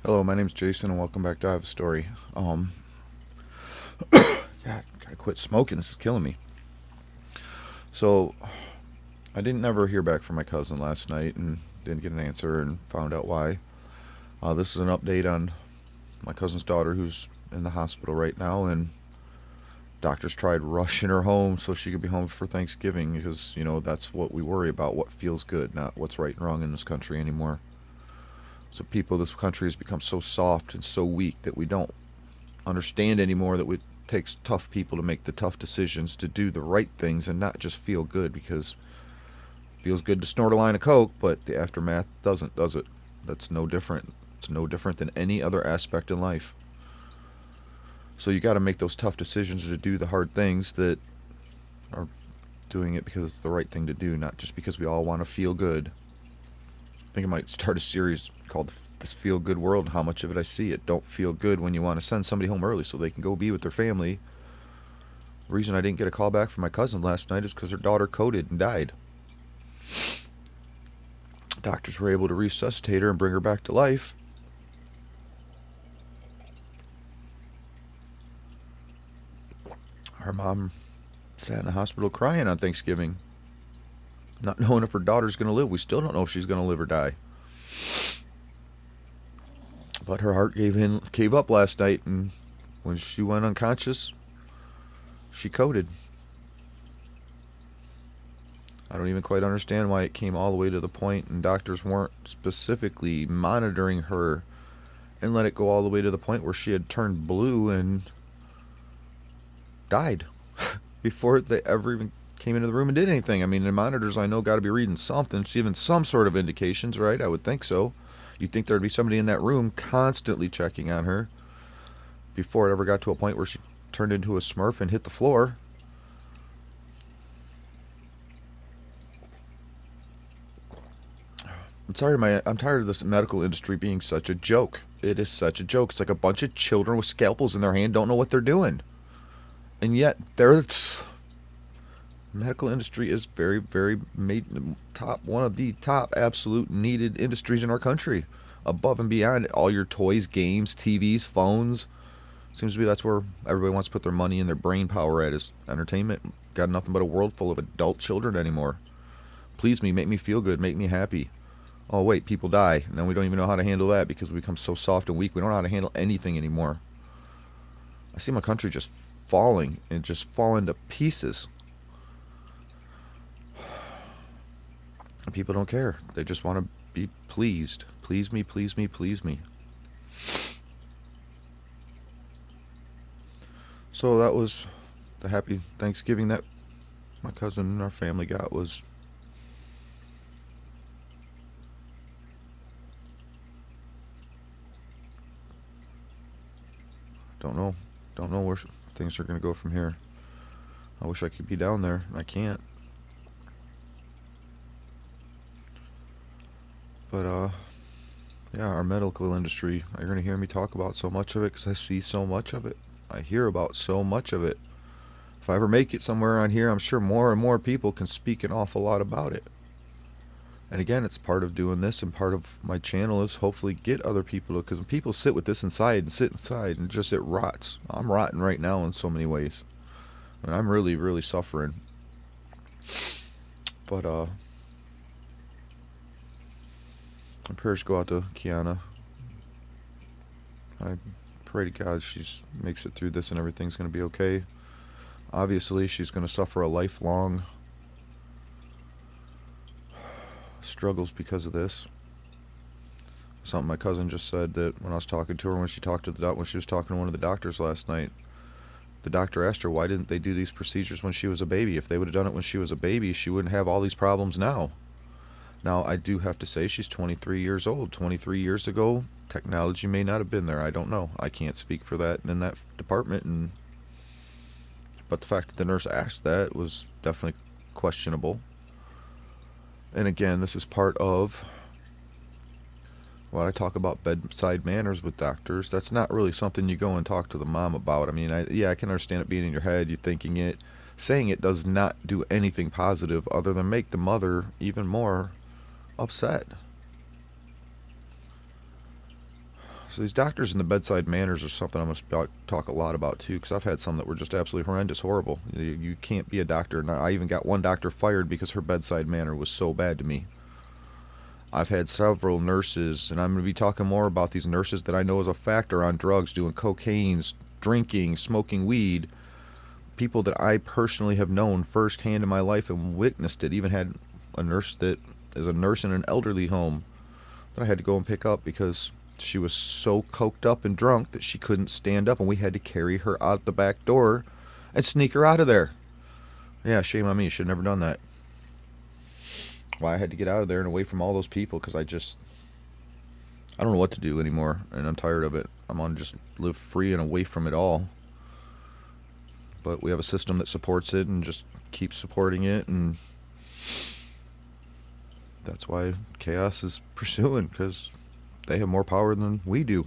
Hello, my name's Jason, and welcome back to I Have a Story. God, gotta quit smoking. This is killing me. So, I didn't never hear back from my cousin last night, and didn't get an answer, and found out why. This is an update on my cousin's daughter, who's in the hospital right now, and doctors tried rushing her home so she could be home for Thanksgiving because that's what we worry about: what feels good, not what's right and wrong in this country anymore. So, this country has become so soft and so weak that we don't understand anymore that it takes tough people to make the tough decisions, to do the right things and not just feel good, because it feels good to snort a line of coke, but the aftermath doesn't, does it? That's no different. It's no different than any other aspect in life. So you got to make those tough decisions to do the hard things that are doing it because it's the right thing to do, not just because we all want to feel good. I think I might start a series called This Feel Good World, and how much of it I see. It don't feel good when you want to send somebody home early so they can go be with their family. The reason I didn't get a call back from my cousin last night is because her daughter coded and died. Doctors were able to resuscitate her and bring her back to life. Her mom sat in the hospital crying on Thanksgiving, not knowing if her daughter's going to live. We still don't know if she's going to live or die. But her heart gave up last night, and when she went unconscious, she coded. I don't even quite understand why it came all the way to the point, and doctors weren't specifically monitoring her and let it go all the way to the point where she had turned blue and died before they ever even came into the room and did anything. I mean, the monitors, I know, got to be reading something, even some sort of indications, right? I would think so. You'd think there'd be somebody in that room constantly checking on her before it ever got to a point where she turned into a smurf and hit the floor. I'm tired of this medical industry being such a joke. It is such a joke. It's like a bunch of children with scalpels in their hand don't know what they're doing. And yet, medical industry is very, very one of the top absolute needed industries in our country. Above and beyond all your toys, games, TVs, phones. Seems to be that's where everybody wants to put their money and their brain power at, is entertainment. Got nothing but a world full of adult children anymore. Please me, make me feel good, make me happy. Oh wait, people die. Now we don't even know how to handle that because we become so soft and weak. We don't know how to handle anything anymore. I see my country just falling to pieces. And people don't care. They just want to be pleased. Please me, please me, please me. So that was the happy Thanksgiving that my cousin and our family got. Was don't know where things are going to go from here. I wish I could be down there. I can't. But yeah, our medical industry, you're going to hear me talk about so much of it because I see so much of it. I hear about so much of it. If I ever make it somewhere on here, I'm sure more and more people can speak an awful lot about it. And again, it's part of doing this, and part of my channel is hopefully get other people to, because when people sit with this inside and just it rots. I'm rotten right now in so many ways. And I'm really, really suffering. But my prayers go out to Kiana. I pray to God she makes it through this and everything's going to be okay. Obviously, she's going to suffer a lifelong struggles because of this. Something my cousin just said, that when I was talking to her, when she was talking to one of the doctors last night, the doctor asked her, why didn't they do these procedures when she was a baby? If they would have done it when she was a baby, she wouldn't have all these problems now. Now, I do have to say she's 23 years old. 23 years ago, technology may not have been there. I don't know. I can't speak for that in that department. But the fact that the nurse asked that was definitely questionable. And again, this is part of when I talk about bedside manners with doctors. That's not really something you go and talk to the mom about. I mean, I can understand it being in your head, you thinking it. Saying it does not do anything positive other than make the mother even more upset. So these doctors and the bedside manners are something I'm going to talk a lot about too, because I've had some that were just absolutely horrendous, horrible. You can't be a doctor. And I even got one doctor fired because her bedside manner was so bad to me. I've had several nurses, and I'm going to be talking more about these nurses that I know as a factor on drugs, doing cocaine, drinking, smoking weed. People that I personally have known firsthand in my life and witnessed it. Even had a nurse that is a nurse in an elderly home that I had to go and pick up because she was so coked up and drunk that she couldn't stand up, and we had to carry her out the back door and sneak her out of there. Yeah, shame on me. Should have never done that. Why I had to get out of there and away from all those people, because I don't know what to do anymore, and I'm tired of it. I'm on just live free and away from it all. But we have a system that supports it and just keeps supporting it, and that's why chaos is pursuing, because they have more power than we do.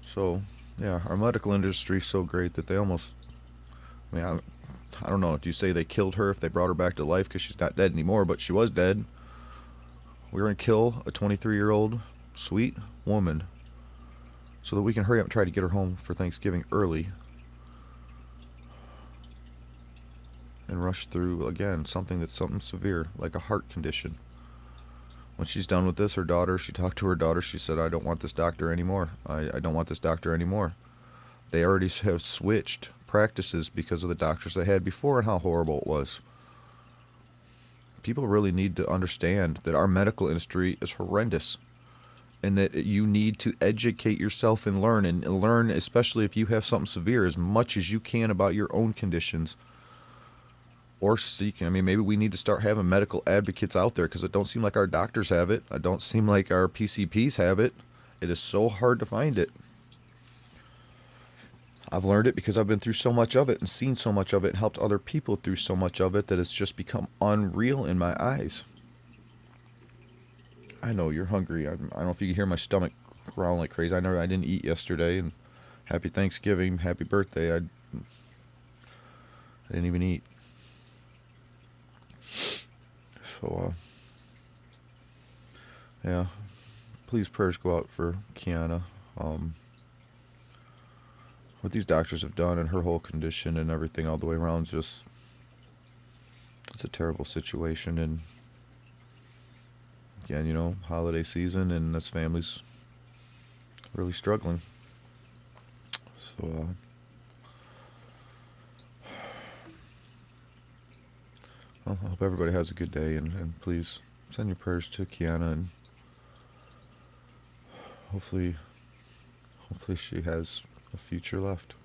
So, yeah, our medical industry is so great that they almost, I mean, I don't know, do you say they killed her if they brought her back to life because she's not dead anymore, but she was dead. We're going to kill a 23-year-old sweet woman so that we can hurry up and try to get her home for Thanksgiving early and rush through, again, something severe, like a heart condition. When she's done with this, she talked to her daughter, she said, I don't want this doctor anymore. I don't want this doctor anymore. They already have switched practices because of the doctors they had before and how horrible it was. People really need to understand that our medical industry is horrendous, and that you need to educate yourself and learn, especially if you have something severe, as much as you can about your own conditions. Or seeking, maybe we need to start having medical advocates out there, because it don't seem like our doctors have it. It don't seem like our PCPs have it. It is so hard to find it. I've learned it because I've been through so much of it and seen so much of it and helped other people through so much of it that it's just become unreal in my eyes. I know you're hungry. I don't know if you can hear my stomach growling like crazy. I didn't eat yesterday, and happy Thanksgiving, happy birthday. I didn't even eat. So, yeah, please prayers go out for Kiana. What these doctors have done and her whole condition and everything all the way around, it's a terrible situation. And again, holiday season, and this family's really struggling. So, well, I hope everybody has a good day, and please send your prayers to Kiana, and hopefully she has a future left.